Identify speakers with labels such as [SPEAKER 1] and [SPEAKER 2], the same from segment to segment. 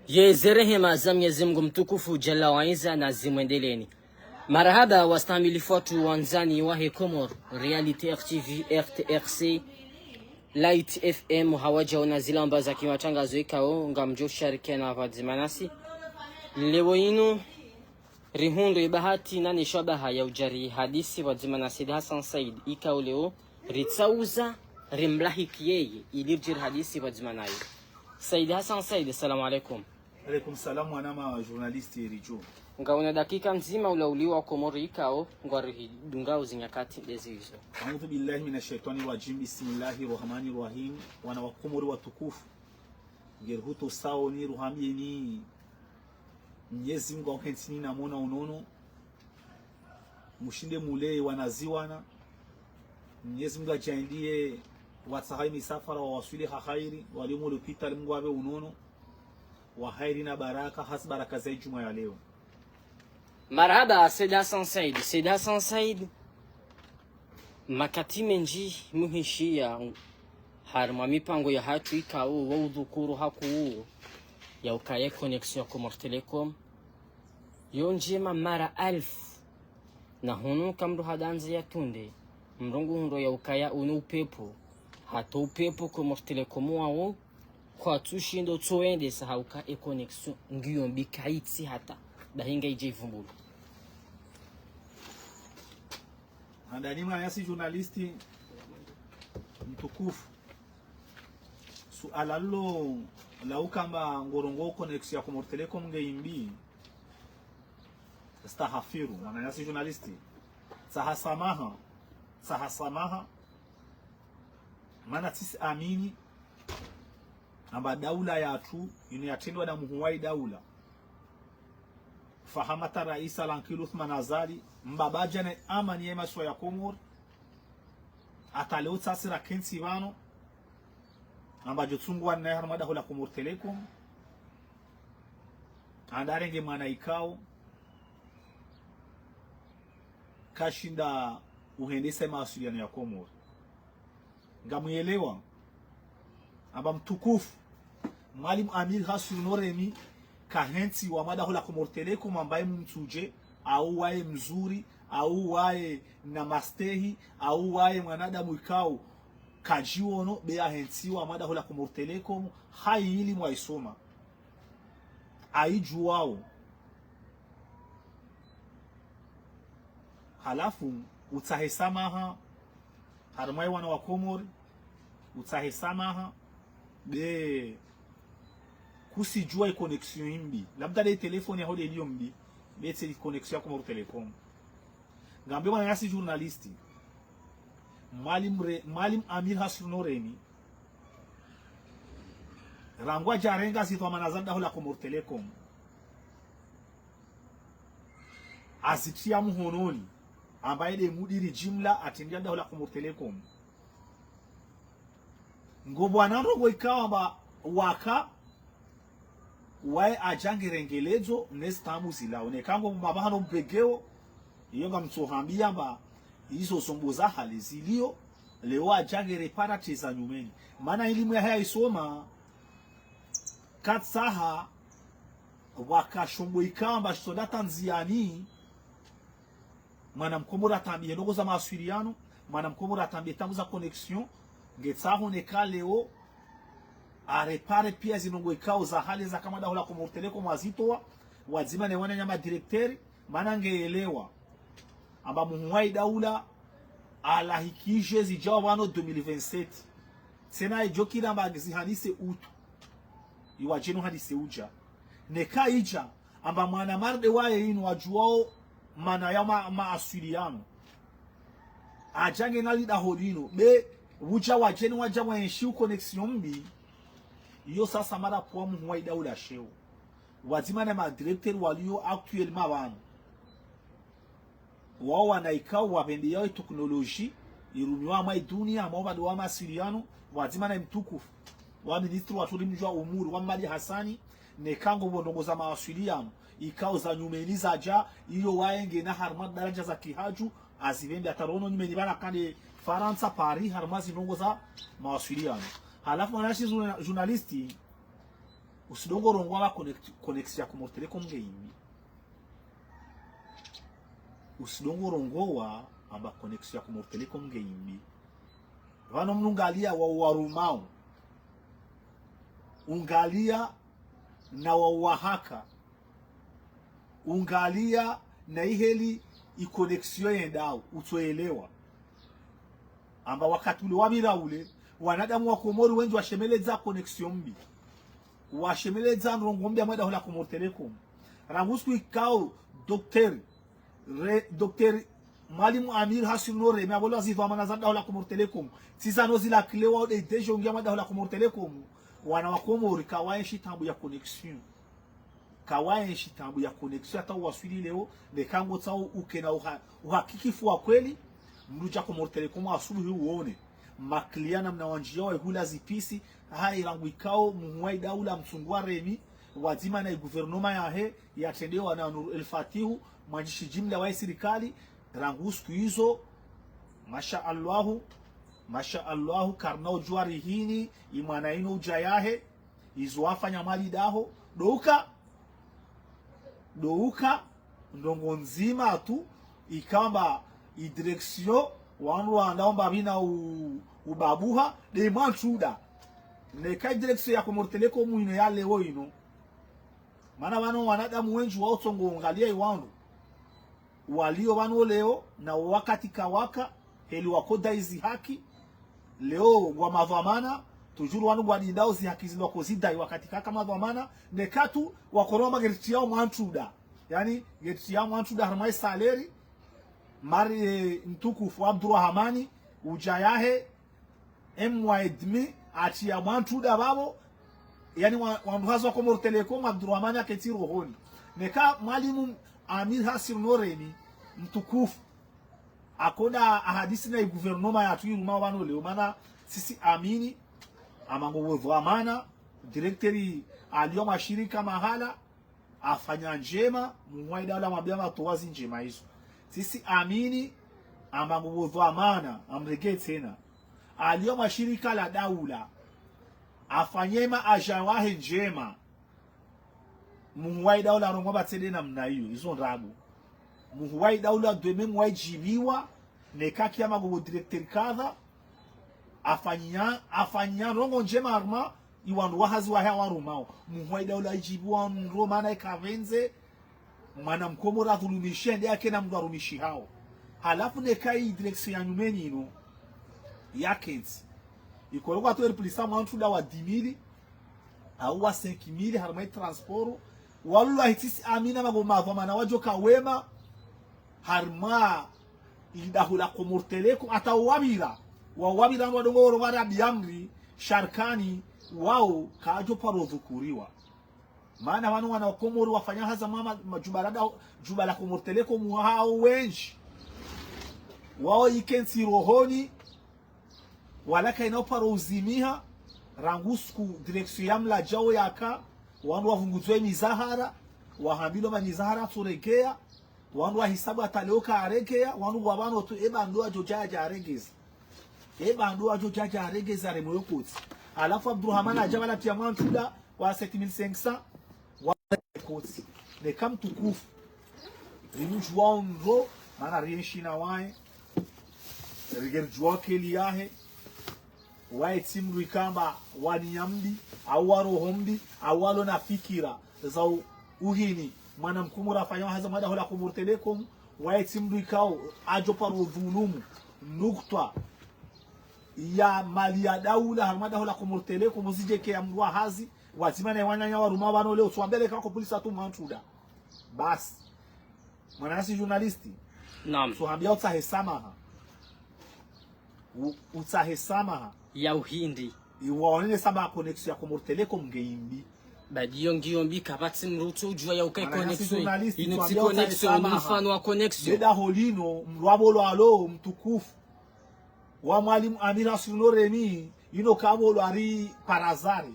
[SPEAKER 1] Yeze rehema za Mwenyezi Mungu mtukufu Jalla wa Izza na zimwendeleni. Marhaba wastamilifu watu wanzani wa Komor, Reality RTV, RTRC, Light FM hawaja unazilamba za kimatangazo ikao ngamjo sharikiana wadzimanasi. Leo inu rihundo ibahati na nishabaha ya ujari hadisi wadzimanasi Hassan Said ikao leo ritsauza rimlahiki yeye ilivjir hadisi wadzimanayo. Said Hassan Said, assalamu alaikum.
[SPEAKER 2] Alaikum salam wanama journalisti Rijo.
[SPEAKER 1] Ngaona dakika nzima ulauliwa Komoro ikao ngwari dungao zinyakati lezi hizo.
[SPEAKER 2] A'udhu billahi minash shaitani rajim. Bismillahir rahmanir rahim. Wana wa Komoro watukufu. Gerhuto sao ni ruhamie ni Mwenyezi Mungu ankentini na mona unono. Mushinde mule wanaziwana. Mwenyezi Mungu ajaindie watsahai misafara wa wasuli khairi walimu lupita Mungu awe unono wa khairi na baraka has baraka za Ijumaa ya leo.
[SPEAKER 1] Marhaba Said Hassan Said. Said Hassan Said makati menji muhishia harma mipango ya hatu ikao wa udhukuru haku ya ukaye connection ya Komor Telecom yonjema mara alf na hunu kamdo hadanzi ya tunde mrongo hundo ya ukaya unu upepo hata upepo Komor Telecom wao kwa tushindo toende sahauka e connection ngiyo mbikaitsi hata dahinga ije vumbulu.
[SPEAKER 2] Andanima yasi journalisti mtukufu suala lo la ukamba ngorongo connection ya Komor Telecom ngeimbi stahafiru wana yasi journalisti sahasamaha maana sisi amini amba daula ya tu inayatendwa na muhuwai daula fahamata raisa Lankil Uthman Azali mbabaja na amani yema swa ya Komor ataleo tsasira kensi vano amba jutungwa na harmada hula Komor Telecom andarenge mana ikao kashinda uhendesa mawasiliano ya Komor ngamuelewa amba mtukufu Mwalimu Amir Hassan Noremi kahenti wa mada hula Komor Telecom ambaye mtuje au wae mzuri au wae na mastehi au wae mwanadamu ikao kajiono bea henti wa mada hula Komor Telecom hai ili mwaisoma aiju wao halafu utahesamaha harmai wana wa Komor utahesamaha be kusijua connexion imbi labda de telefoni ya hode iliyo mbi bete connexion ya Komor Telecom ngambe wana yasi journalisti Mwalimu Amir Hassan Noremi rangwa jarenga sitwa manazanda hola Komor Telecom asitia muhononi ambaye de mudiri jimla atindia hola Komor Telecom ngobo anandogo ikawa waka wae ajange rengelezo nestamu zila onekango mabahano mpegeo iyo ngamtsohambia mba hizo somboza hali zilio leo ajange reparate za nyumeni maana elimu ya haya isoma katsaha wakashombo ikamba shoda Tanziani mwana mkomora tambie ndogo za mawasiliano mwana mkomora tambie tamu za connection ngetsaho nekaleo arepare pia zinongo ikao za hali za kama daula Komor Telecom wazitoa wazima ne wana nyama directeur maana ngeelewa amba muhuwai daula alahikishe zijawa wano 2027 sena ijokira amba zihanise utu iwajenu hadise uja neka ija amba mwana marde wae inu wajuao mana ya maasiliano ajange nalida hodino be uja wajenu waja waenshiu connexion mbi iyo sasa mara kwa muhuwai daula sheo wazima na madirecteur walio actuellement wano wao wanaikao wapende yao teknoloji irumiwa mai dunia ambao bado wa masiliano wazima na mtukufu wa ministri wa tulimjua umuri wa Mali Hassani nekango bondongoza mawasiliano ikao za nyumeni za ja iyo waenge na harma daraja za kihaju azivende atarono nyumeni bana kande Faransa Paris harma zinongoza mawasiliano halafu wanashi journalisti usidongo rongo aba connection ya Comores Telecom ngeimbi usidongo rongo wa aba connection ya Comores Telecom ngeimbi vano mnungalia wa warumao ungalia na wa wahaka ungalia na iheli ikonexio yendao utoelewa amba wakati ule wabira ule wanadamu wa Komori wengi washemeleza connection mbi washemeleza nrongo mbi amada hola Comores Telecom rangusku ikao Dr. Mwalimu Amir Hassan Nore mabolo aziva manazanda hola Comores Telecom sisa nozi la klewa de dejo ngi amada hola Comores Telecom wana wa Komori kawaeshi tambu ya connection kawaeshi tambu ya connection hata waswili leo nekango tao ukena uhakikifu wa kweli mruja Comores Telecom asuluhi uone makliana mnawanjia wa hula zipisi hai rangu ikao muwai daula msungwa remi wazima na guvernoma yahe yatendewa na Nur El Fatihu mwanjishi jimla wa serikali rangu siku hizo masha Allahu karnao juari hini imana ino ujayahe izo wafanya mali daho douka ndongo nzima tu ikamba idireksio wanu wanaomba bina ubabuha de mantruda neka idireksio ya Comores Telecom ino ya leo ino mana wano wanadamu wengi wao tongo ngalia iwandu walio wano leo na wakati kawaka heli wakoda hizi haki leo wa madhamana tujuru wanu wadindao zi haki zilo kozidai wakati kaka madhamana nekatu wakoroma gerti yao mantruda yani gerti yao mantruda harmai saleri mari mtukufu Abdurrahmani ujayahe M1 ati ya mantruda babo yani wanduhazo wa Comores Telecom Abdurrahmani aketi rohoni neka Mwalimu Amir Hassan Nore mtukufu akoda ahadisi na guvernoma ya tuiruma wano leo mana sisi amini amango wevo amana directori alio mashirika mahala afanya njema muwai daula mabia matowazi njema hizo sisi amini amango wevo amana amrege tena alio mashirika la daula afanyema ajawahe njema muwai daula rongo batende na mna hiyo hizo ndabu muwai daula dweme muwai jibiwa nekaki ya magogo director kadha afanya rongo njema arma iwandu wahazi wa hewa rumao muwai daula jibiwa nroma na ikavenze mana mkomora dhulumishi ndi yake na mdu arumishi hao halafu nekai direction ya nyumeni ino yakenzi ikologwa to replisa mwantuda wa 10,000 au wa 5,000 harmai transporo walu hitisi amina magoma mana wajoka wema harma idahula Comores Telecom ata wabira ndo dongo wara biamri sharkani wao kajo paro dhukuriwa maana wanu wana Komori wafanya haza mama jubala Comores Telecom hao wengi wao ikensi rohoni walaka inaoparo uzimiha rangusku direksio yamla jao yaka wanu wavunguzwe mizahara wahambilo manizahara turegea wanu wahisabu atalioka aregea wanu wabano tu ndo ajojaja aregeza remoyo koti alafu Abdurrahmani ajabala tia mwantuda wa 7500 wa koti ne kam tukufu rimujwa ndo mana rienshina wae rigerjwa keli yahe wae timru ikamba waniamdi au warohomdi au walo na fikira za uhini mwana mkumura afanya haza mada hola Comores Telecom wae timru ikao ajo paro dhulumu nukta ya mali ya daula harmada hola Comores Telecom uzijeke ya mdua hazi watimana ya wanyanya waruma wano leo tuambele kako polisa tu mantruda basi mwanasi journalisti
[SPEAKER 1] naam
[SPEAKER 2] tuambia utahesamaha
[SPEAKER 1] ya uhindi
[SPEAKER 2] iwaonene saba connection ya Comores Telecom ngeimbi
[SPEAKER 1] badiyo ngiyombi kabati mruto ujua ya ukai connection
[SPEAKER 2] inutsi
[SPEAKER 1] connection mfano wa connection
[SPEAKER 2] deda holino mrwabolo alo mtukufu wa Mwalimu Amir Hassan Nore ino kabolo ari parazari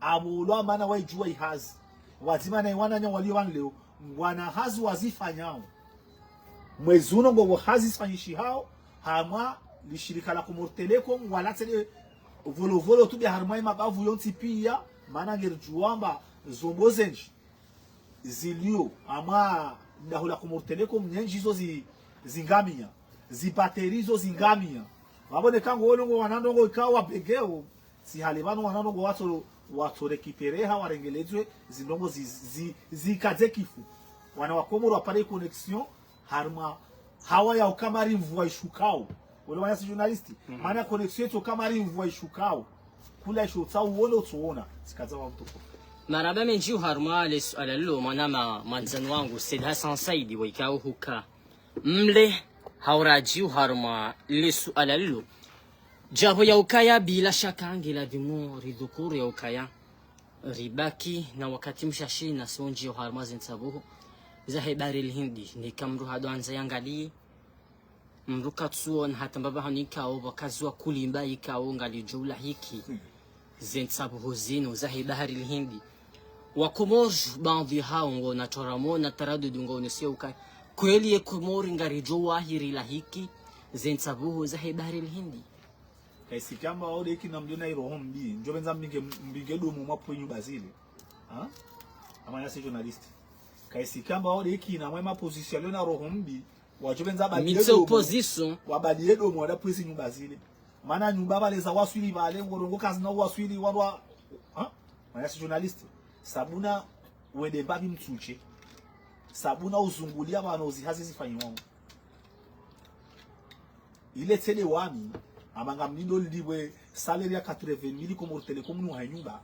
[SPEAKER 2] abolo mana waijua ihazi wazima na iwananya walio wanleo wana hazi wazifanyao mwezi uno ngo hazi sifanyishi hao hama lishirika la Comores Telecom wala tele volo tu bi harmai mabavu yonti pia maana ngerjuamba zombozenji zilio ama ndahula Comores Telecom nyenji zo zingamia zibaterizo zingamia wabone kango olongo wanandongo ikawa pegeo si halibano wanandongo watu rekipereha warengelezwe zindongo zikaze kifu wana wa Comores wapare connexion harma hawa ya ukamari mvua ishukao wale wana journalisti maana connexion yetu ukamari mvua ishukao kula ishotsa uone utuona sikaza wa mtuko
[SPEAKER 1] maraba menji harma le suala lilo manama manzani wangu Said Hassan Saidi waikao huka mle hauraji harma le suala lilo jabo ya ukaya bila shaka angela dimu ridhukuru ya ukaya ribaki na wakati mshashi na sonji harma zinsabuhu za habari Hindi ni kamru hado anza yangali mruka tsuon hata mbaba hanikao wakazwa kulimba ikao ngali jula hiki zinsabuhu zino za habari Hindi wa Comores baadhi hao ngo na toramo na taradudu ngo nesio ukaya kweli ya Comores ngari jowa hiri la hiki zinsabuhu za habari Hindi
[SPEAKER 2] kaisi kamba wao deki na mjona iroho mbi njo benza mbige domo mwapo nyumba zile ha ama yasi journalist kaisi kamba wao deki na mwema position na roho mbi wajo benza badile
[SPEAKER 1] domo opposition
[SPEAKER 2] wabadile domo wada pwezi nyumba zile maana nyumba bale za waswili bale ngorongo kazi na waswili wadwa ha ama yasi journalist sabuna wende babi mtuche sabuna uzungulia bana uzihazi zifanywa ile tele wami amanga mnindo liwe salary ya 80,000 Comores Telecom nu hanyumba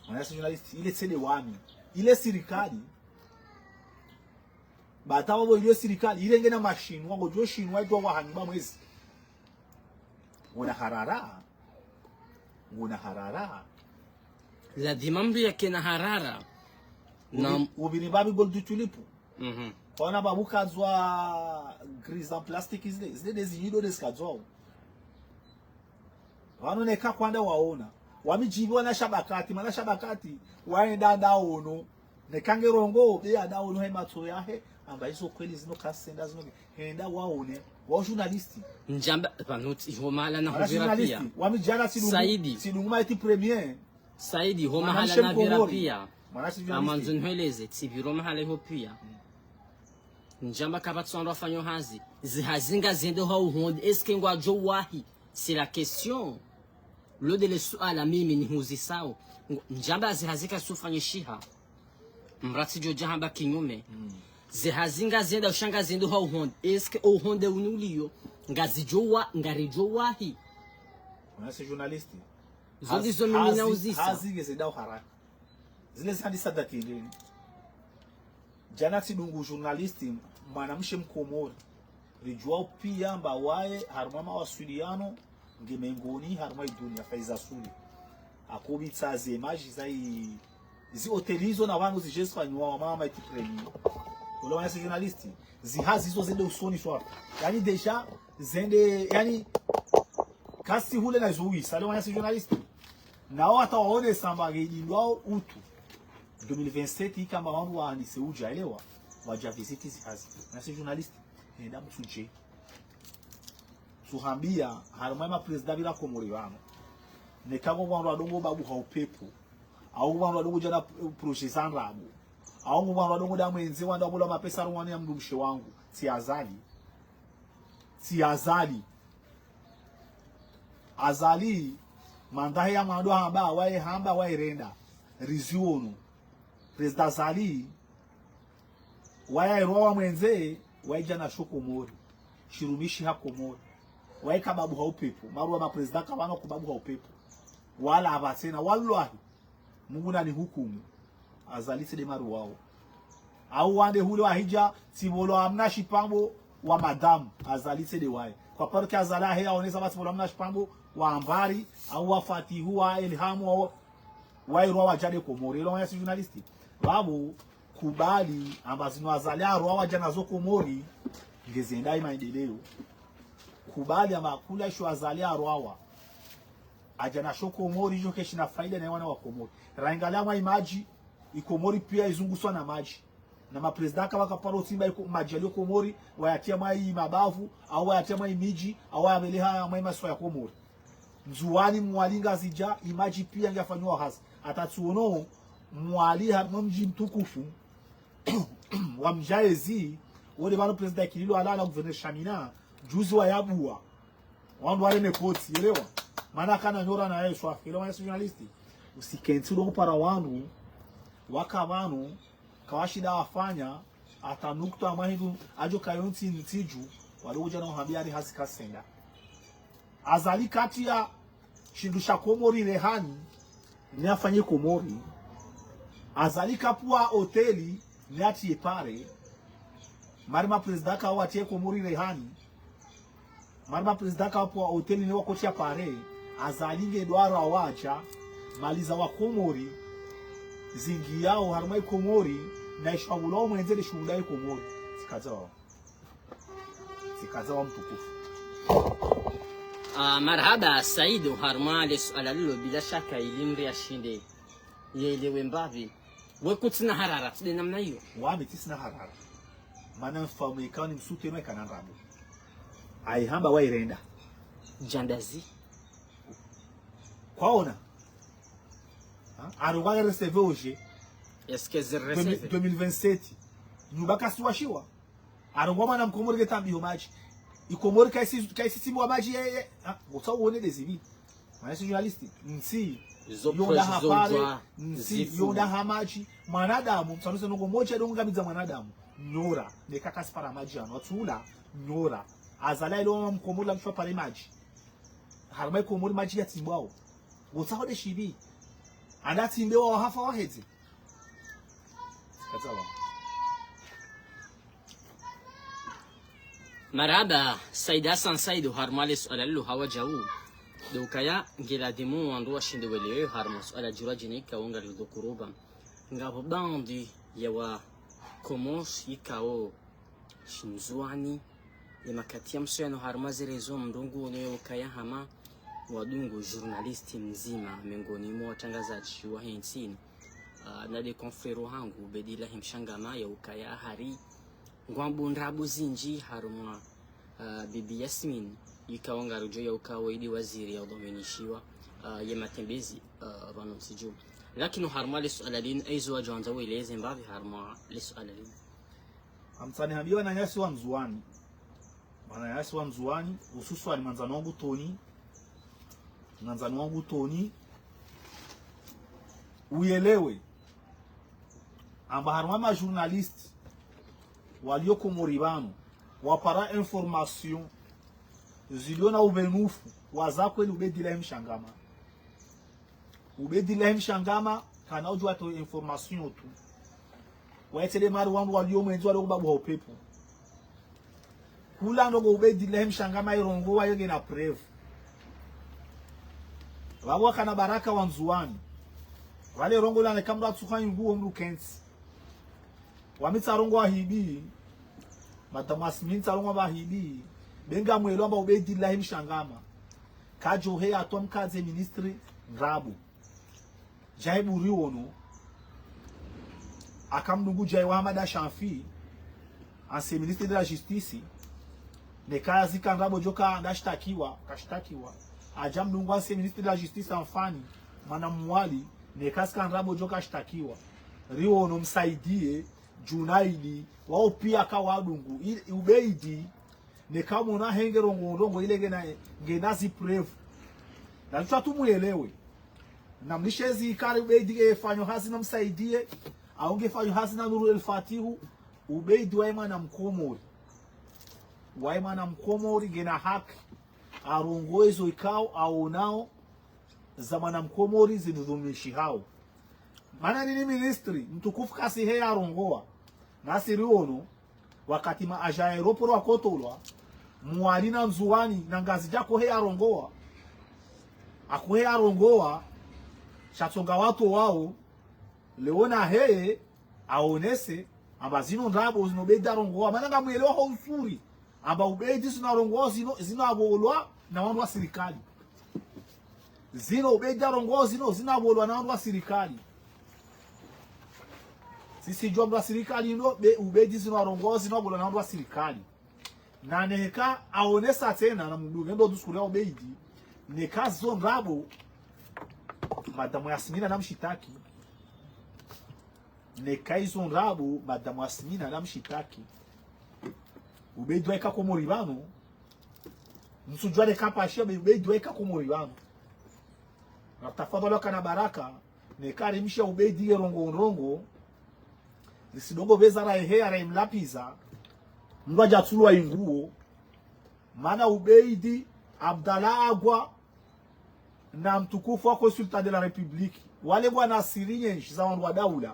[SPEAKER 2] manasi journalist ile tele wami ile serikali batawa bo ile serikali ile ngena machine wango jo shinwa jo wa hanyumba mwezi ngona harara
[SPEAKER 1] la dimambi yake na harara
[SPEAKER 2] na ubini babi gol du tulipu ona babu kazwa grise en plastique zile dezinyido deskazwa wanoneka kwanda waona wamijibi wana shabakati mana shabakati waenda daono nekange rongo be adaono he matso yahe amba iso kweli zino kasenda zino henda waone wa journalisti
[SPEAKER 1] njamba panoti homala na hubira pia
[SPEAKER 2] wamijana sidunguma eti premier
[SPEAKER 1] Saidi homahala na hubira pia amanzun heleze tibiro mahala ho pia njamba kabatsondo afanyo hazi zihazinga zende ho honde eske ngwa jo wahi c'est la question lo de le suala mimi ni huzisao njamba zihazika sufanyishiha mrati jo jahamba kinyume zihazinga zenda ushanga zendo ho honde eske o honde unulio ngazijowa ngarijowa hi
[SPEAKER 2] unasi journalisti
[SPEAKER 1] zodi zo mimi na uzisa
[SPEAKER 2] hazige zenda haraka zile sadisa dakile jana tidungu journalisti mwanamshe mkomori rijua pia mbawaye harumama waswiliano ngemengoni haruma idunia faiza suli akubitsa ze image zi hotelizo na vanhu zijesfanywa wa mama iti premier ulo wana journalisti zihazi hizo zende usoni shwa yani deja zende yani kasi hule na zui sale wana journalisti nao hata waone samba ngejindwao utu 2027 kama wangu wa anise uja elewa waja visiti zihazi na journalisti nenda mtuje tuhambia harumama president bila Comores wano nekago wangu adongo babu haupepo au wangu adongo jana projet sanrabu au wangu adongo da mwenzi wanda bula mapesa rwani ya mdumshe wangu si azali mandahe ya mando hamba wae renda rizionu president azali wae roa mwenze wae jana shoko mori shirumishi ha Comores wae kababu haupepo marua ma president kabana kubabu haupepo wala abatena wallahi Mungu nani hukumu azalise de maru wao au wande hule wa hija tibolo amna shipambo wa madam azalise de wae kwa parke azala he aonesa basi bolo amna shipambo wa ambari au wa fatihu wa ilhamu wa iro wa jade Comores lo ya journalisti babu kubali ambazino azalia ro wa jana zo Comores ngezendai maendeleo kubali amakula sho azalia ro ajana shoko Comores jo keshina faida na wana wa Comores raingala mwa imaji ikomori pia izunguswa na maji na mapresident kama kaparo timba iko majali Comores wayatia mai mabavu au wayatia mai miji au ameleha mai maswa ya Comores nzuwani mwalinga zija imaji pia ngafanywa hasi atatuono mwali harimo mji mtukufu wa mjaezi wale bano president Kililo alala gouverneur Shamina juzi wa yabua wandu wale mekoti elewa maana kana nyora na yeye swafi ile wana journalist usikentiro para wandu wakabanu kawashida wafanya atanukta mahidu ajo kayonti ntiju walioja na hambia ari hasikasenda azali kati ya shindusha Komori rehani ni afanye Komori azali kapua hoteli ni ati pare marima president ka watie Komori rehani marima president ka kapua hoteli ni wakotia pare azali ngedwara wacha maliza wa Komori zingi yao harumai Komori na ishawulo mwenzele shuhudai Komori sikazawa mtukufu.
[SPEAKER 1] Marhaba Saidu harmale suala lilo bila shaka ilimri ya shinde yelewe mbavi wekutina harara tide namna hiyo
[SPEAKER 2] wame tisina harara maana mfamu ikao ni msute no kanandabu aihamba wairenda
[SPEAKER 1] jandazi
[SPEAKER 2] kwaona arugwa receve hoje
[SPEAKER 1] est-ce que c'est receve
[SPEAKER 2] 2027 nubaka siwashiwa arugwa mana mkomori getambi homaji ikomori kaisi simu wa maji yeye ngotsa uone desivi maana si journalist nsi yonda hapare nsi yonda hamaji mwanadamu msanuse nongo moja donga biza mwanadamu nyora nekakasi para maji ano atula nyora azala ilo mkomori la mshwa pale maji harumai komori maji ya timbwao ngotsa hode shibi anda timbewa wa hafa wahezi kazawa.
[SPEAKER 1] Maraba Saida Hassan Saidu harmale suala lilo hawajau dokaya ngela demo wandu washinde welewe harma suala juraji kaunga lido kuruba ngabo bandi yawa komos yikao shinzuani yamakatia msuyano harma zirezo mdungu ne kaya hama wadungu journalisti mzima miongoni mwa watangazaji wa hensini na de konfrero hangu bedila himshangama ya ukaya hari ngwambu ndabu zinji harumwa bibi Yasmin yikaonga rujo ya ukawaidi waziri ya udomenishiwa ya matembezi ranonsiju lakini harumwa lisualalin aizu wa joanza weleze mbavi harumwa lisualalin
[SPEAKER 2] amtani hambiwa na nyasi wa mzuani mana nyasi wa mzuani ususwa ni manzano wangu Toni uyelewe amba harumwa ma journalist walio Komoribano wapara information ziliona ubenufu wazakweli ubedila mshangama kana ujua to information tu waetele mari wangu walio mwenzi walio babu upepo kula ndogo ubedila mshangama irongo wa yege na preve wabu kana baraka wanzuani wale rongo la nekamra tsukanyi nguo mru kensi wamitsa rongo ahibi madamas minta rongo bahibi benga mwelo amba ubedila mshangama kajo he atom kaze ministry Rabu jaibu riono akamnungu jaiwa Hamada Shanfi ancien ministre de la justice ne kazi kanrabo joka ndashtakiwa kashtakiwa ajamnungu ancien ministre de la justice amfani mana mwali ne kazi kanrabo joka shtakiwa riono msaidie Junaidi wao pia kawadungu ubeidi ne kama na hengero ngondongo ile genazi preve na tutatu muelewe na mlishezi kari ubeidi efanywa hazi na msaidie aunge fanywa hazi na Nuru El Fatihu ubeidi waima na mkomori gena haki arongoezo ikao au nao zamana mkomori zidudumishi hao mana nini ministry mtukufu kasi he arongoa nasi riono wakati ma aja aeroporo wakotolwa muwali na nzuwani na ngazi jako he arongoa akuhe arongoa chatonga watu wao leona he aonese amba zino ndabo zinobeda arongoa mana nga mwelewa ho usuri amba ubedi zino arongoa zino abolwa na wandu wa serikali zino ubedi arongoa zino abolwa na wandu wa serikali sisi jomba serikali ndo ubedi zino arongoa zino abolwa na wandu wa serikali na neka aonesa tena na mduge ndo duskuria ubedi neka zon rabo madamu Yasmina namshitaki nekaizo rabu madamu Yasmina namshitaki ubeidwa eka komori bano msujwale kapashia ubeidwa eka komori bano na tafadhali kana baraka nekari msha ubeidi rongo isidogo beza rahe ara imlapiza mwaja tulwa inguo maana ubeidi Abdallah Agwa na mtukufu wako Sultan de la Republique wale bwana sirinye za wandu wa daula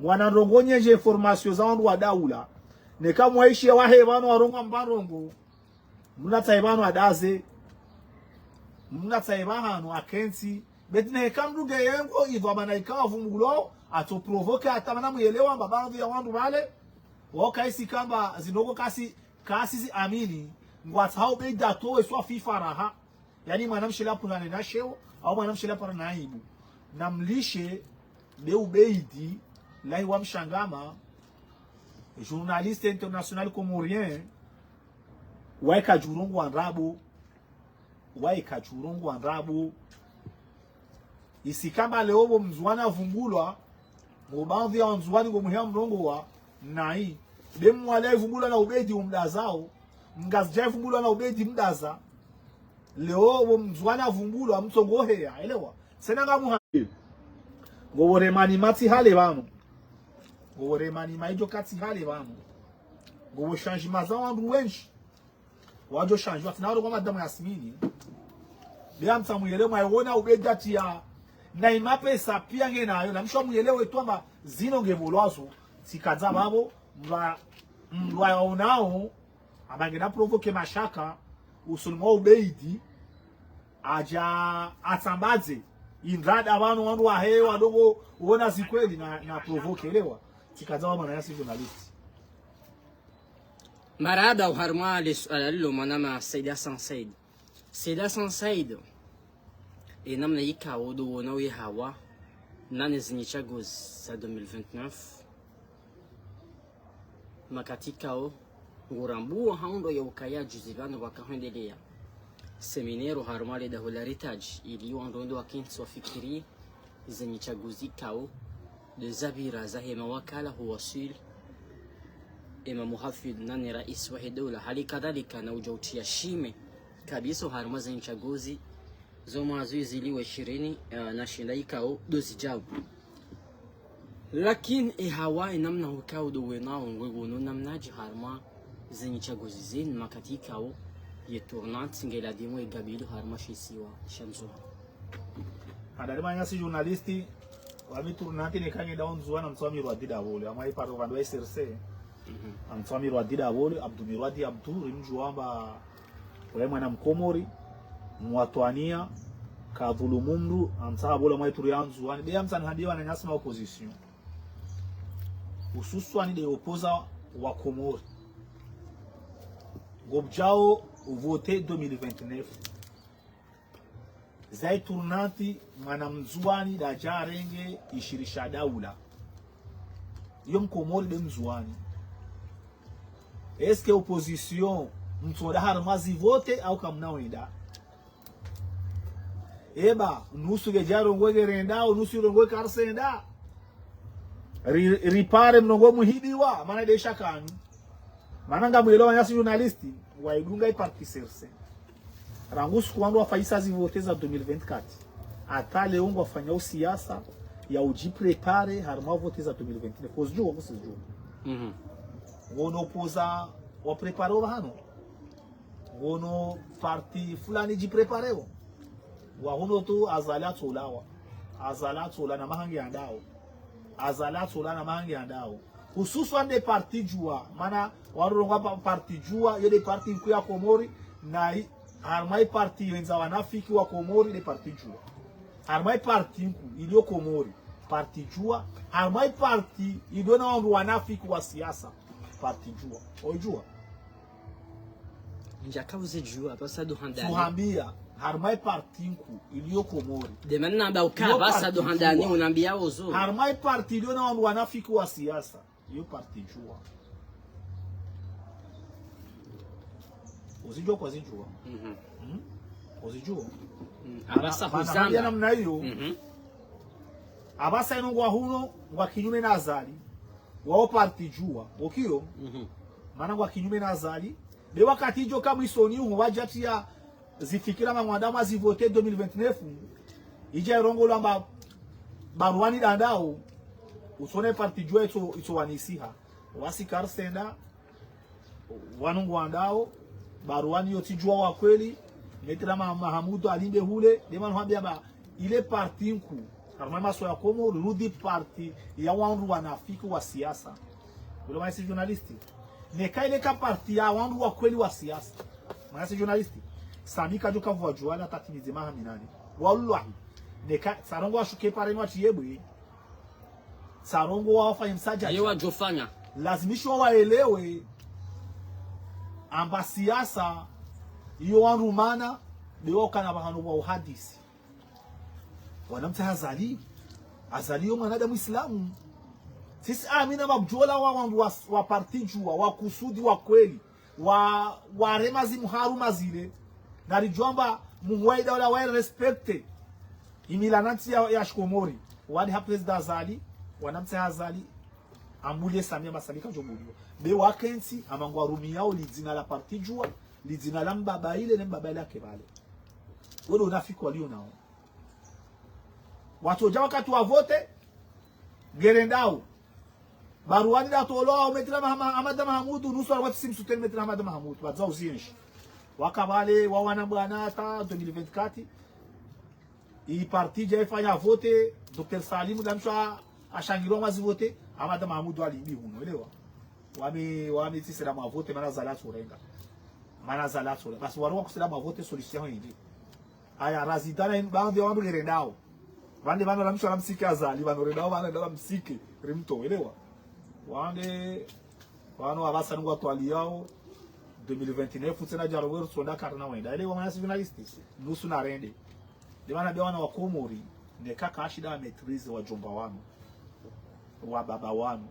[SPEAKER 2] wanarongonye je information za wandu wa daula ne kama waishi wahe bano waronga mbarongo muna taibano adaze muna taibano akensi betine kamduge yengo ivo bana ikawa vumugulo ato provoke atamana muelewa babandu ya wandu wale wakaisi kamba zinogo kasi amini ngwat hao be dato eswa FIFA raha yani mwanamshi la punane na sheo au mwanamshi la para naibu namlishe be ubeidi lai wa mshangama journaliste international comorien waika jurongo andrabu isikamba leo mzwana vumbulwa ngobanvi ya mzwani ngomuhia mrongo wa nai demu wale vumbulwa na ubeidi umdazao ngazijai vumbulwa na ubeidi mdaza leo mzwana vumbulwa mtongohea elewa senanga muhambi ngoboremani mati hale bano ngoboremani maijo kati hale bano ngobo changement za wandu wenshi wajo change watinaro kwa madamu Yasmini bia mtamuyele mwaiona ubeidi ati ya na imapesa pia ngenayo na msho muyelewe twamba zino ngebolwazo sikaza babo mlwa onao abangena provoke mashaka usulmo ubeidi aja atambaze indrada abantu wandu wa hewa dogo uona zikweli na provoke elewa sikaza babo na yasi journalist
[SPEAKER 1] marada uharma lisalo manama Said Hassan Said namna yikawo do wona hawa nane zinichaguzi za 2029 makatikao ngurambuo haundo ya ukaya juzibano wakahendelea seminero harumale da hularitage ili wandondo wakinsi wafikiri zinichaguzi kao de zabira za hema wakala huwasil ima muhafidh nani rais wa dola hali kadhalika na ujautia shime kabisa haruma zinichaguzi zoma ziliwe 20 na shinda ikao dozi jabu lakini hawa namna ukao do wenao ngono namna jiharma zenye chaguzi zin makatikao ye tournante ngela dimo e gabilu harma shisiwa shamzo
[SPEAKER 2] adarima nyasi journalisti wa mi tournante ne kanye da onzo na mtswami rwadida bole ama iparo vando SRC mtswami rwadida bole Abdou Mirwadi Abdou rimjuamba wewe mwana mkomori mwatwania kadhulumumru amsa bola mwaituru yanzu ani de amsa hadiwa na nyasma opposition hususan de opposa wa Komori gobjao vote 2029 zai tournanti manamzuani da jarenge ishirisha daula yom Komori de mzuani eske opposition mtoda harmazi vote au kamnawenda eba nusu gejaro ngoge rendao nusu rongoe karsenda ripare mnogo muhidiwa maana de shakani maana ngamwelewa nyasi journalisti waidunga iparti serse rangusu kwando wafaisa zivoteza 2024 atale ungo wafanya siasa ya ujiprepare harma voteza 2029 kozjua kusijua ngono poza wa prepare hano ngono parti fulani jiprepareo wa huno tu azalatola na mahangi andao azalatola na mahangi andao hususan de parti jua mana waronga parti jua yede parti ku ya Komori na harmai parti wenza wanafiki wa Komori de parti jua harmai parti ku ilio Komori parti jua harmai parti idona wanafiki wa siasa parti jua ojua
[SPEAKER 1] njakavuze jua basa do handani
[SPEAKER 2] tuhambia harmai partinku ilio Komori
[SPEAKER 1] de manna ba uka basa do handani unaambia ozo
[SPEAKER 2] harmai parti ilio na wanafiki wa siasa hiyo parti jua uzijua kwa zijua ozijua
[SPEAKER 1] abasa
[SPEAKER 2] ya
[SPEAKER 1] kuzamba
[SPEAKER 2] namna hiyo abasa ino ngwa huno ngwa kinyume na azali wao parti jua okio maana ngwa kinyume na azali de wakati jo kama isoni hu wajatia zifikira mwanadamu azivote 2029 ija rongo lamba baruani dandao usone parti jua ito wanisiha wasi karsenda wanungu andao baruani yotijua wa kweli metera Mahamudu alimbe hule dema nwambia ba ile parti nku kama maso ya komo rudi parti ya wandu wanafiki wa siasa wale maisi journalisti neka ile ka parti ya wandu wa kweli wa siasa maisi journalisti samika joka vwa juala tatimize mahaminani wallahi neka sarongo ashuke pare nwati yebwe sarongo wafanya msaja
[SPEAKER 1] ayewa jofanya
[SPEAKER 2] lazimishwa waelewe amba siasa iyo wandu mana leo kana bahanu wa uhadisi wanamta azali yo mwanadamu Islamu sisi amina mabjola wa wandu wa parti jua wa kusudi wa kweli wa remazi muharuma zile na rijomba muwaida wala wa respecte imilanati ya shkomori wadi ha president azali wanamta azali ambulie Samia Masalika jomulio be wakensi amangwa rumi yao lidina la parti jua lidina la mbaba ile na mbaba yake bale wale unafiki walio nao watu jawa wakati wa vote gerendao baruani da tolo umetra Ahmad Mahamudu nusu watu simsuten metra Ahmad Mahamudu bazao zienshi wakabale wawana bwana ta 2024 i parti je fanya vote Dr. Salim damsha ashangiro mazi vote Ahmad Mahamudu alibi huno elewa wame tisera ma vote mana zalatu renga mana zalatu basi warwa kusela ma vote solution hili aya razidana bande wandu gerendao bande bana lamsho la msike azali bana redao bana dala msike rimto elewa wande wano abasa nungwa twali yao 2029 tena jarowero sonda karna wenda elewa mana journalisti nusu na rende de bana bia wana wa Komori ne kaka ashida maîtrise wa jomba wanu wa baba wanu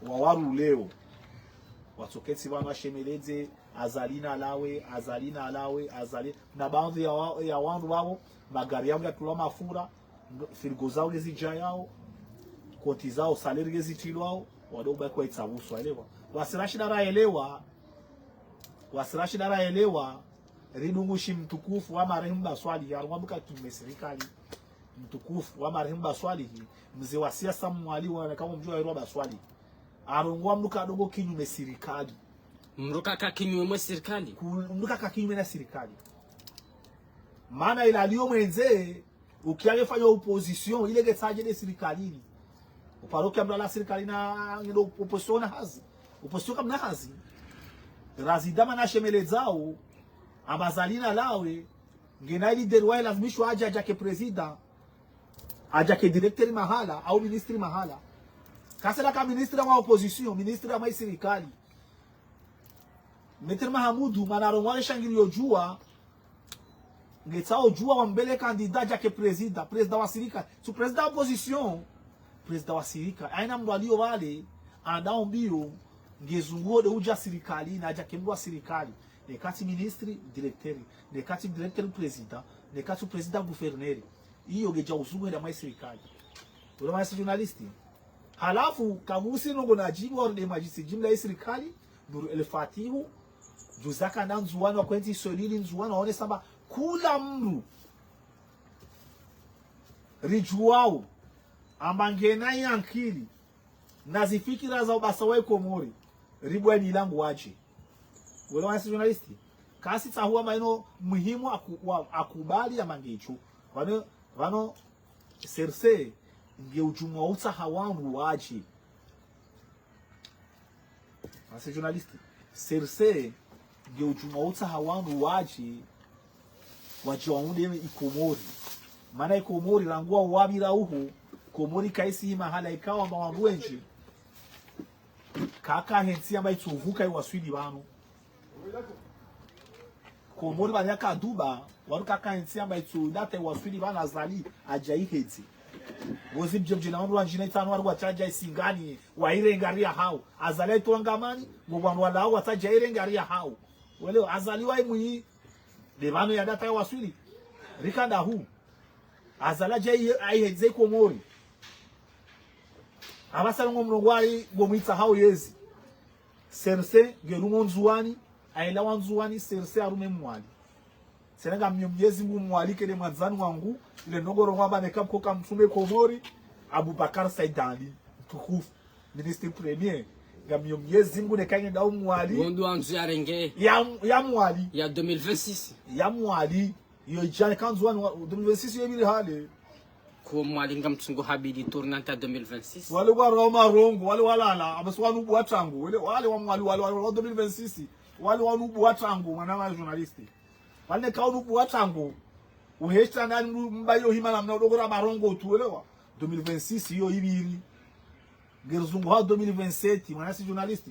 [SPEAKER 2] wa waru leo watoketi wana washemeleze azalina alawe na baadhi ya wandu wao magari yao ya tulwa mafura firigo zao gezija yao konti zao saleri gezitilwao wadoba kwa itsabuso elewa wasirashi dara elewa ridungushi mtukufu wa marehemu Baswali ya rwambuka kinyume serikali mtukufu wa marehemu Baswali mzee wa siasa mwalimu kama mjua yaro Baswali arongwa mluka dogo kinyume serikali
[SPEAKER 1] mruka ka kinyume mwa serikali
[SPEAKER 2] mluka ka kinyume na serikali maana ila aliyo mwenze ukiangefanya opposition ile getaje de serikalini uparokia mdala serikali na ndio opposition na hazi opposition kama hazi razidama na shemele zao amazalina lawe ngena ili derwa lazimishwa aje ke president aje ke directeur mahala au ministri mahala kasela kama ministri wa opposition ministri wa serikali Meter Mahamudu manarongwale shangilio jua ngetao jua wa mbele kandida jake president wa sirika su president opposition president wa sirika aina mdo alio wale andao mbio ngezunguo de uja sirikali na jake mdo wa sirikali nekati ministri directeur nekati directeur president nekati president gouverneur hiyo geja uzungu da mai sirikali wala mai journalisti halafu kamusi nongo na jibu wa de majisi jimla ya sirikali Nuru El Fatihu juzaka na nzuwana wa kwenti solili nzuwana waone samba kula mru rijuwao ambangena yankili na zifikira za ubasawe Komori ribwa milangu waje wala wasi journalisti kasi tahuwa maino muhimu akubali ya mangechu wano serse nge ujumwa uta hawangu waje wasi journalisti serse nge ujumwa uta hawangu waje wajiwaunde ikomori mana ikomori rangua wabira uhu Komori kaisi mahala ikawa mawanduenji kaka hensi amba ituvuka iwaswidi wano Komori banyaka duba wanu kaka hensi amba itudata iwaswidi wano azali ajayi heti wozi mjemjina wandu wanjina itanu waru wataja isingani wa irengaria hao azali ituangamani mwanu walau wataja irengaria hao wale azali wa imui Devano ya data ya waswili. Rikanda hu. Azala jai aiheze Komori. Abasa ngo mrongwari bomwitsa hao yezi. Serse gerumo nzuani, aila wanzuani serse arume mwali. Senanga myezi mu mwali kele mwanzani wangu, ile nogoro ngwa bane kap koka mtume Komori, Abubakar Saidani, tukufu, ministre premier. Gamyo myezi mu ne kanye da mwali.
[SPEAKER 1] Gondo anzu ya renge.
[SPEAKER 2] Ya mwali.
[SPEAKER 1] Ya 2026.
[SPEAKER 2] Ya mwali. Yo jane kanzuani 2026 yebili hale.
[SPEAKER 1] Ko mwali ngamtsungo habidi tournanta 2026.
[SPEAKER 2] Wale wa Roma rongo, wale walala, abaswa nubu watangu, wale wa mwali wale 2026. Wale wa nubu watangu, mwana journaliste. Wale ka nubu watangu. Uhesta nani mbayo himala mnodogora marongo tuelewa. 2026 yo ibiri. Gerzungu ha 2027, mwana si journaliste.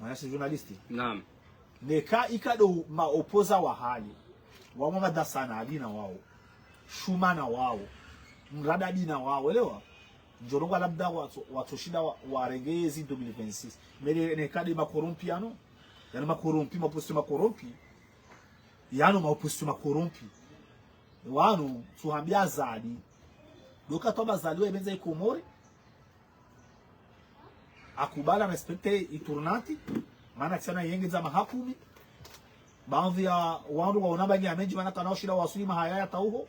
[SPEAKER 2] Mwana si journaliste.
[SPEAKER 1] Naam.
[SPEAKER 2] Neka ikado ma opoza wa hali. Wa mama dasana alina wao. Shumana wao, mradadi na wao, elewa. Njoronga labda watoshinda warengezi 2026. Mele nekadi makorompi ano, yani makorompi, maposti makorompi, yano maposti makorompi. Wano tuhambia zadi. Doka toba zadi wa ebenza Komori. Akubala respecte iturnati, maana tsana yengeza mahakumi. Baadhi ya wandu waonaba nyamenji maana tanaoshida wasuli mahaya tauho.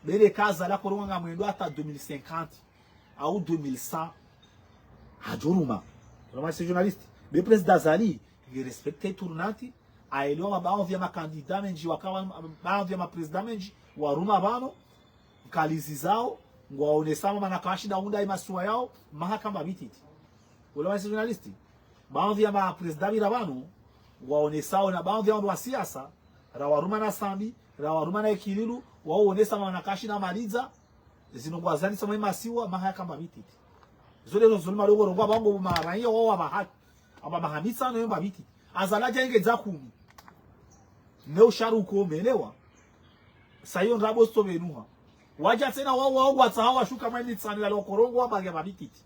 [SPEAKER 2] Bele kaza la koronga mwendo hata 2050 au 2100 hajuruma. Roma c'est journaliste. Le président Zali, il respecte tournati, aelewa baadhi ya makandida menji wakawa baadhi ya mapresident menji waruma bano kalizi zao ngwaonesama manakashida unda imasuwa yao mahakama bititi. Roma c'est journaliste. Baadhi ya mapresident birabano waonesao na baadhi ya wa siasa rawaruma na sambi rawaruma na Ikililu waonesa manakashi na maliza zinongwazani sama masiwa mahakama bititi. Zole zo zulma logo rogwa bango maranya wao bahati aba mahamisa no yomba bititi. Azala jenge za 10 ne usharu ko melewa sayo ndabo sto benuha waja tena wao watsa hawa shuka mali tsani la korongo wa bagya bititi.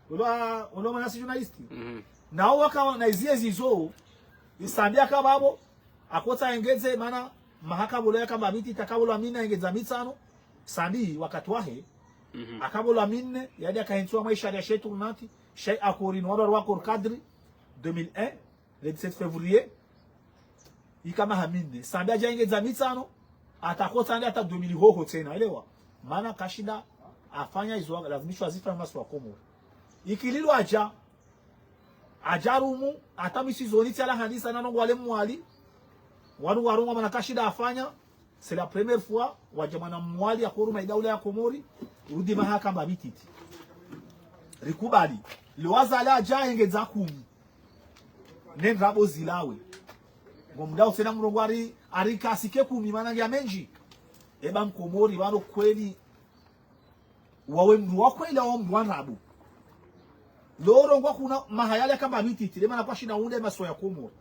[SPEAKER 2] Ulo mana si journalisti na waka na izie zizo isambia kababo akota engeze mana mahakabolo ya kama biti takabolo amina ingeza mitsano sandi wakati wahe akabolo amine yadi akahentua maisha ya shetu nati shay akori no wadwa kwa kadri 2001 le 17 février ikama hamine sandi aja ingeza mitsano atakota ndi hata 2000 hoho tena elewa maana kashida afanya hizo lazimishwa zifa maswa Komori Ikililu ajarumu atamisi zoni tsala handisa nanongo wale mwali wanu warunga manakashida afanya. C'est la première fois wajamana mwali ya koruma idaula ya Komori urudi mahakama bititi rikubali liwaza ala aja ingeza 10 nendrabo zilawe ngomdao sena mrongwari arika asike 10 mana ya menji eba Mkomori wano kweli wawe mru wa kweli wa mru wanrabu loro ngwa kuna mahayale kama bititi lema na kwa shina unde maso ya Komori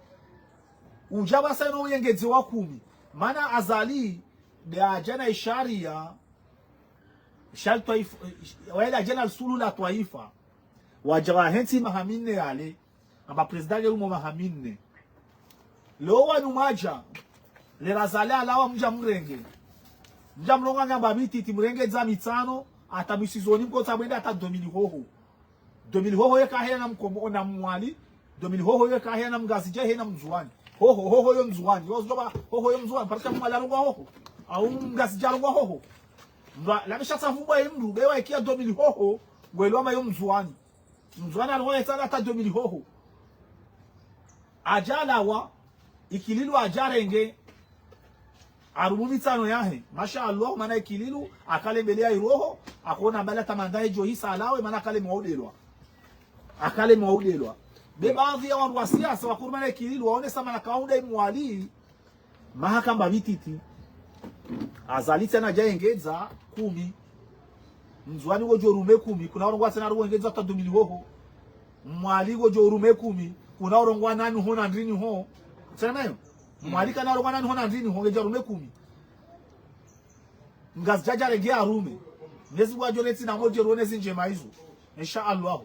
[SPEAKER 2] ujaba sana uyengezi wa 10 mana azali da jana isharia shal taifa wala jana sulu la taifa wajawa henti mahamine yale amba president yumo mahamine lo wanu maja le razala alawa mja mrenge mja mronga ngamba bititi mrenge za mitano atabisizoni mkota bwenda hata 2000 hoho 2000 hoho yeka hena na mkombo na mwali 2000 hoho yeka hena mgazije hena mzuani hoho yo mzuani yo zoba hoho yo mzuani parika mwala rungwa hoho au mgazije rungwa hoho la bishatsa vubwa imru bewa ikia 2000 hoho gwelwa ma yo mzuani alwa yetana hata 2000 hoho ajala wa Ikililu ajarenge arumumi tano yahe masha Allah mana Ikililu akale belea iroho akona bala tamanda jo hisa alawe mana akale mwaudelwa be baadhi ya watu wa siasa wakurumana Ikililu waone sama na kaunda mwali mahakama bititi azali tena jaengeza 10 mzwani gojo rume 10 kuna orongwa tena ruengeza hata 2000 hoho mwali gojo rume 10 kuna orongwa nani hona ndrini ho tena nayo mwali kana orongwa nani hona ndrini ho gojo rume 10 ngaz jaja regea rume nezi gwajo leti na mojo ruone zinje maizo insha Allah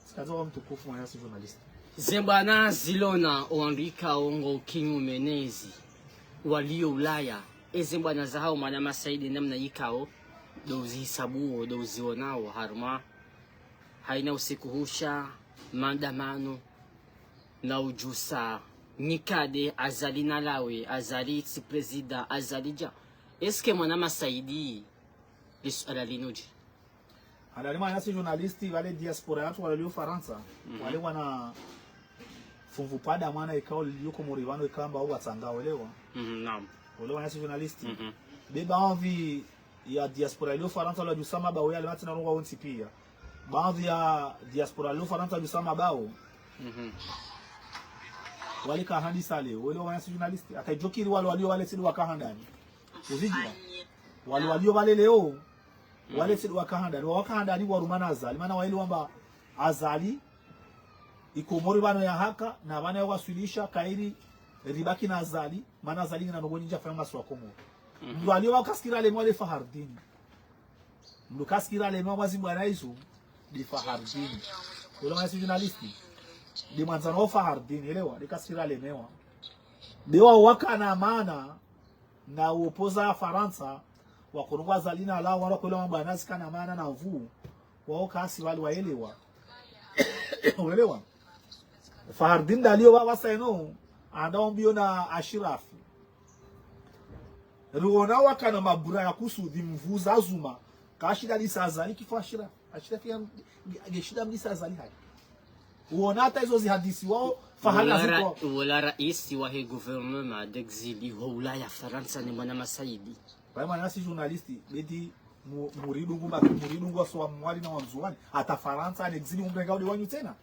[SPEAKER 2] sikazo mtukufu mwana journalist
[SPEAKER 1] Zembana zilona uandika ongo kinyu menezi walio Ulaya ezembana za hao mana masaidi namna yikao dozi hisabuo dozi onao harma haina usikuhusha maandamano na ujusa nikade azali na lawe azali si presida azalija eske mana masaidi lisuala linoji
[SPEAKER 2] Alima yasi journalisti wale diaspora watu wale Ufaransa wale wana funvupada mwana ikao yuko murivano ikamba au watanga welewa
[SPEAKER 1] naam
[SPEAKER 2] wale wana journalisti beba envie ya diaspora ile Ufaransa wale jusama bao yale mati na ronga wonti pia baadhi ya diaspora ile Ufaransa jusama bao wale ka handi sale wale wana journalisti akajokiri wale sidi wakahandani uzijia wale wale leo wale sidi wakahandani warumana azali maana wale wamba azali ikomori bano ya haka na bana ya wasulisha kairi ribaki na azali maana azali na nogoni nja fanya maswa komo ndo alio wakaskira le mwale Fahardini ndo kaskira le mwazi bwana hizo di Fahardini wale mwana journalisti di manzano Fahardini elewa de kaskira le mewa dewa waka na maana na upoza Faransa wakorongwa zalina la wala kwa lwa bwana sikana maana na mvu wao kasi wale waelewa uelewa Fahardin dalio baba saino anaombio na Ashirafi ruona wakana mabura ya kusudi mvuza azuma kashida lisazali kifashira Ashirafi ya geshida mlisazali hai uona hata hizo zihadisi wao fahala ziko
[SPEAKER 1] wala rais wa he gouvernement d'exil wa Ulaya Faransa ni mwana masaidi
[SPEAKER 2] kwa maana si journalisti beti muridungu so mwali na wanzuani ata Faransa ni exili umrenga udi wanyu tena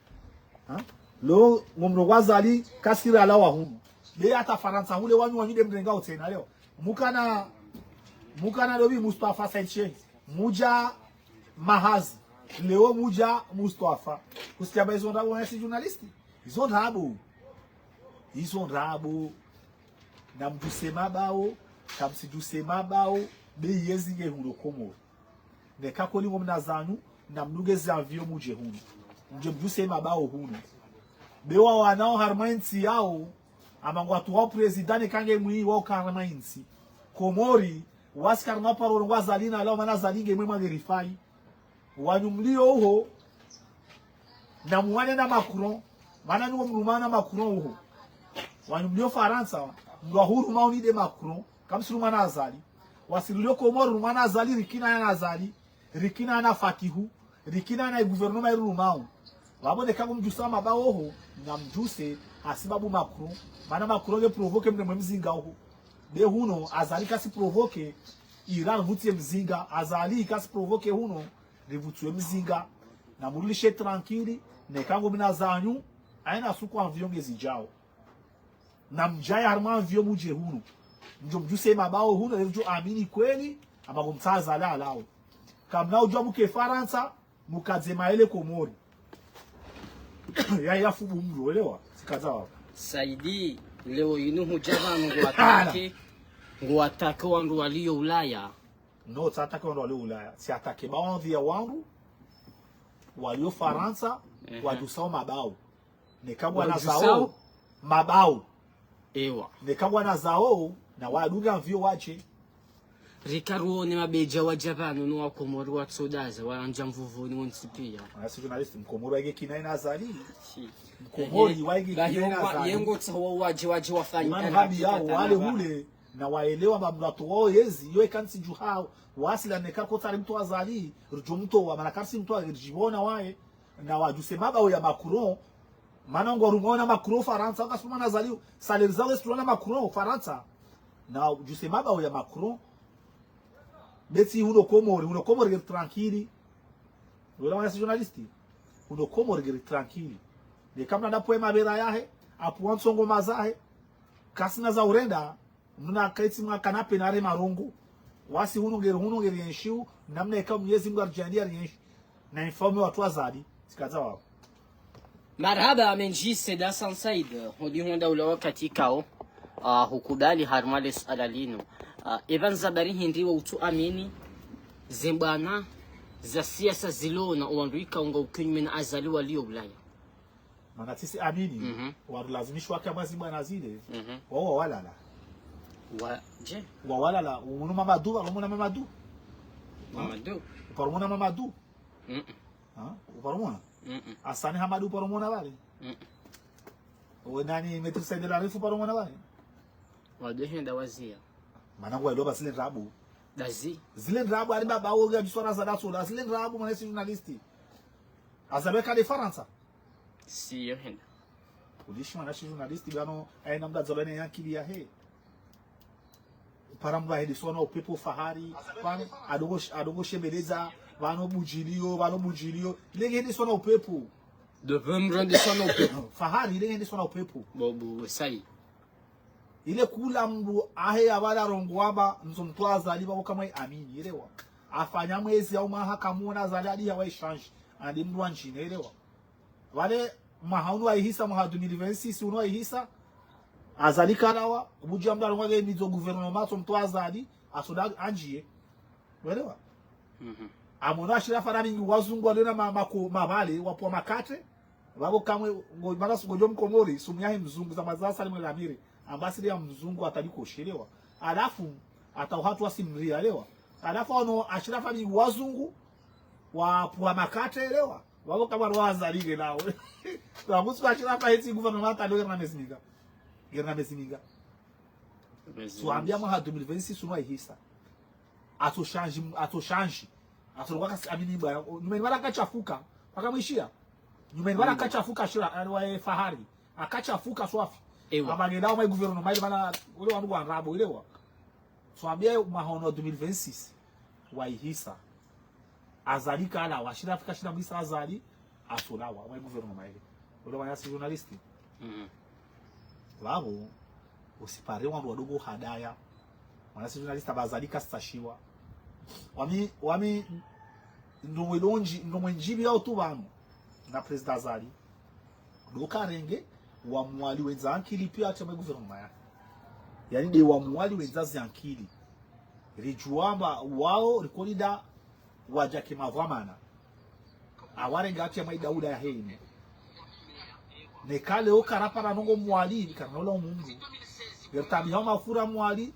[SPEAKER 2] ha lo ngomro wazali kaskira ala wahumu be ata Faransa ule wanyu de mrenga tena leo mukana dobi Mustafa Saidche muja Mahazi leo muja Mustafa kusikia hizo ndabo na si journalisti hizo ndabo na mjusema bao kamsijusema bao be yezi nge huno komo ne kakoli ngomna zanu na mnuge zavio muje huno nje mjusema bao huno bewa wanao harmainsi yao amangu watu wao presidane kange mwi wao harmainsi komori waskar na paro ngwa zalina lao mana zalinge mwe magerifai wanyumlio uho na muwane na Macron mana nuko mrumana Macron uho wanyumlio Faransa ndo huru mauni de Macron kamsurumana azali wasilio komori rumana azali rikina na azali rikina na Fatihu rikina na gouvernement rumao wabone kama mjusama baoho na mjuse asibabu Macron maana Macron ye provoke mne mzinga ho be huno azali kasi provoke Iran vutie mzinga azali kasi provoke huno rivutue mzinga na mulishe tranquili ne kango mina zanyu aina suko anvion zijao na mjaya harma anvion muje huno ndio mjuse mabao huno ndio amini kweli ambapo mtaza la lao kamna ujua mke Faransa mukazema ile komori ya fubu mro elewa sikazawa
[SPEAKER 1] saidi leo inuhu jaba ngo atake wandu walio Ulaya
[SPEAKER 2] no atake wandu walio Ulaya si atake baadhi ya wandu walio Faransa wajusao mabao nekabwa na zao mabao
[SPEAKER 1] ewa
[SPEAKER 2] nekabwa na zao na waduga vyo wache
[SPEAKER 1] Rikaruo ni mabeja wa Japanu no wakomori wa Tsodaza wanja mvuvuni wonsipia
[SPEAKER 2] asi journalist mkomori wage kinaina azali mkomori wage kinaina azali
[SPEAKER 1] yengo tsawa waje wafanya
[SPEAKER 2] habi yao wale hule na waelewa mamlato wao yezi yoe kansi juhao wasila neka kotari mtu azali rujumto wa manakarsi mtu ajibona wae na wajusema bao ya Macron maana ngo rumona Macron Faransa akasoma na azali salaire zao estuana Macron Faransa na jusema bao ya Macron beti uno komori tranquili wala wana journalisti uno komori tranquili de kama na poema bera yahe apu ansongo mazahe kasina za urenda nuna kaiti mwa kanape na re marongo wasi uno ngeri yenshiu namna eka Mwenyezi Mungu arjandia yenshi na informe watu azadi sikaza wao
[SPEAKER 1] marhaba amenji Seda Sansaid hodi honda ula wakati kao hukubali harmales alalino Evan Zabari hindi wa utu amini zembana za siasa zilona uanduika unga ukinyume na azali walio Ulaya
[SPEAKER 2] Maana sisi amini walazimishwa kama zimwana zile wao walala
[SPEAKER 1] je
[SPEAKER 2] walala uno Mamadou alomona Mamadou parmona Mamadou parmona Asani Hamadou parmona wale nani Maître Said El Arif parmona wale
[SPEAKER 1] wadehenda wazia
[SPEAKER 2] maana kwa ilo basile rabu
[SPEAKER 1] dazi
[SPEAKER 2] zile rabu ali baba oga bisora za daso zile rabu maana si journalisti azabeka de Faransa
[SPEAKER 1] si yo henda
[SPEAKER 2] ulishi maana si journalisti bano aina mda zolene yakili ya he paramba hedi sona upepo fahari bano adogo shebeleza bano bujilio lege hedi sona upepo
[SPEAKER 1] de vendre de sona upepo
[SPEAKER 2] fahari lege hedi sona upepo
[SPEAKER 1] bobu sai
[SPEAKER 2] ile kula mdu ahe abala rongwaba nzomtwaza ali babo kama amini elewa afanya mwezi au mahaka muona zaladi ya exchange andi mdu anjine elewa wale mahaunu aihisa mahadu 2026 uno aihisa azali kalawa buja mdu alongwa mizo gouvernement mtwaza ali asoda anjie elewa amona shira farani wazungu alena mabale wapo makate babo kamwe ngomara sugojo mkomori sumyahe mzungu za mazasa ali mwelamiri ambassador ya mzungu atalikoshelewa alafu atauhatu asimria elewa alafu ono ashirafa ni wazungu wa pwa makate elewa wao kama wazalile nao wabusu ashirafa heti gouvernement alo gerna mesimiga tuambia mwa 2026 unwa ihisa ato change atolwa amini baya nyumeni wala kachafuka paka mwishia nyumeni wala kachafuka shira wa fahari akachafuka swafi abagenda au gouvernement mai bana ule wandu wa rabo ile wa tuambia mahono 2026 wa ihisa azalika ala washira afika shina mwisa azali asolawa wa gouvernement ile ule wa yasi journalisti labo usipare wandu wadogo hadaya wanasi journalista bazalika stashiwa wami ndomwenjibi au tubano na president azali dokarenge wa mwali wenza ankili pia atema gouvernement yake yani de wa mwali wenza zankili rijuamba wao rikolida wajake mavamana awarenga atema Dauda ya heine ne kale okarapa na nongo mwali kanola mungu gertabi hao mafura mwali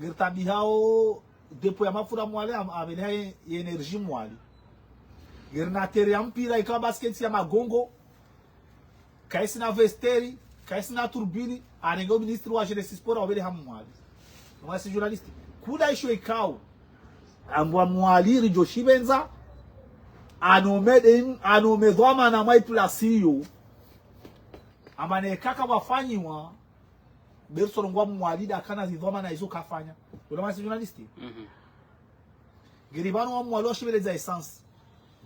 [SPEAKER 2] gertabi hao depo ya mafura mwali abele energy mwali gernatere ampira ika basket ya magongo kaisi na vesteri kaisi na turbini arengo ministro wa jeunesse sport obele hamwali no si journaliste kuda isho ikao ambwa mwali rijoshibenza anomedhoma na mai plasio amane kaka wafanyiwa berso ngwa mwali da kana zidhoma na izo kafanya no si journaliste geribano wa mwali oshibeleza essence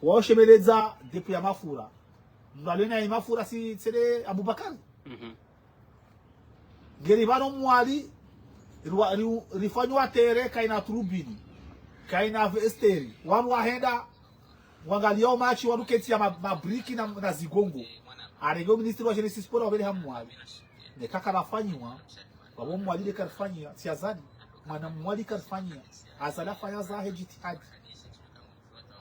[SPEAKER 2] wa oshibeleza depo ya mafura ndalena ya mafura si tsere Abubakar geribano mwali rifanywa tere kaina turubini kaina vesteri wanu wahenda wangalia machi wanuketi ya mabriki na zigongo arego ministri wa jeunesse sport wabele hamwali ne kaka rafanywa wabo mwali de karfanyia si azadi mwana mwali karfanyia azala fanya za jitihadi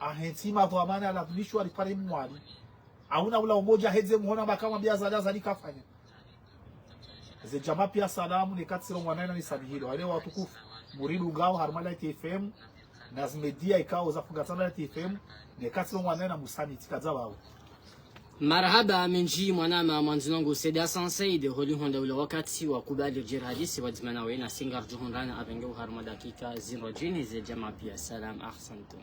[SPEAKER 2] ahentima kwa maana la kunishwa alipare mwali hauna ula umoja heze muona bakama bia zali kafanya ze jamaa pia salamu ni katsiro mwanaina ni sabihiro wale watukufu muridu ngao harmala TFM na zimedia ikao za fungatana TFM ni katsiro mwanaina musani tikaza wao
[SPEAKER 1] marhaba minji mwanama mwanzinongo Seda Sansei de holi honda ule wakati wa kubali jihadisi wa dzmana we na singar juhundana abenge harma dakika 0 jini ze jamaa pia salam ahsantum.